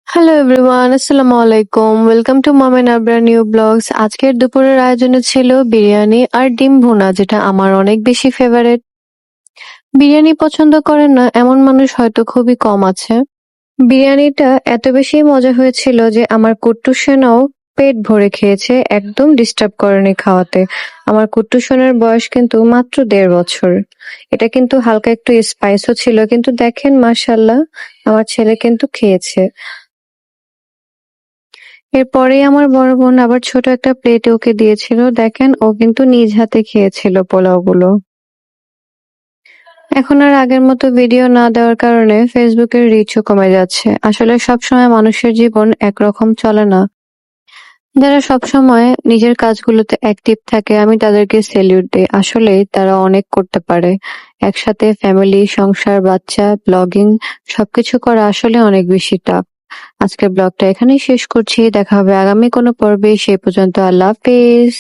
Hello everyone, আসসালামু আলাইকুম। Welcome to mom and Abra new blogs. আজকের দুপুরের আয়োজনে ছিল বিরিয়ানি আর ডিম ভুনা, যেটা আমার অনেক বেশি ফেভারিট। বিরিয়ানি পছন্দ করেন না এমন মানুষ হয়তো খুবই কম আছে। বিরিয়ানিটা এত বেশি মজা হয়েছিল যে আমার কুট্টু সেনাও পেট ভরে খেয়েছে, একদম ডিস্টার্ব করেনি খাওয়াতে। আমার কুট্টু সোনার বয়স কিন্তু মাত্র ১.৫ বছর। এটা কিন্তু হালকা একটু স্পাইসও ছিল, কিন্তু দেখেন মাশাআল্লাহ আমার ছেলে কিন্তু খেয়েছে। এরপরেই আমার বড় বোন আবার ছোট একটা প্লেটে ওকে দিয়েছিল। দেখেন ও কিন্তু নিজ হাতে খেয়েছিল পোলাওগুলো। এখন আর আগের মতো ভিডিও না দেওয়ার কারণে ফেসবুকের রিচও কমে যাচ্ছে। আসলে সবসময় মানুষের জীবন একরকম চলে না। যারা সবসময় নিজের কাজগুলোতে অ্যাক্টিভ থাকে আমি তাদেরকে সেলিউট দিই। আসলেই তারা অনেক করতে পারে। একসাথে ফ্যামিলি, সংসার, বাচ্চা, ব্লগিং সবকিছু করা আসলে অনেক বেশি টাফ। আজকের ব্লগটা এখানেই শেষ করছি। দেখা হবে আগামী কোনো পর্বে। সেই পর্যন্ত আল্লাহ হাফেজ।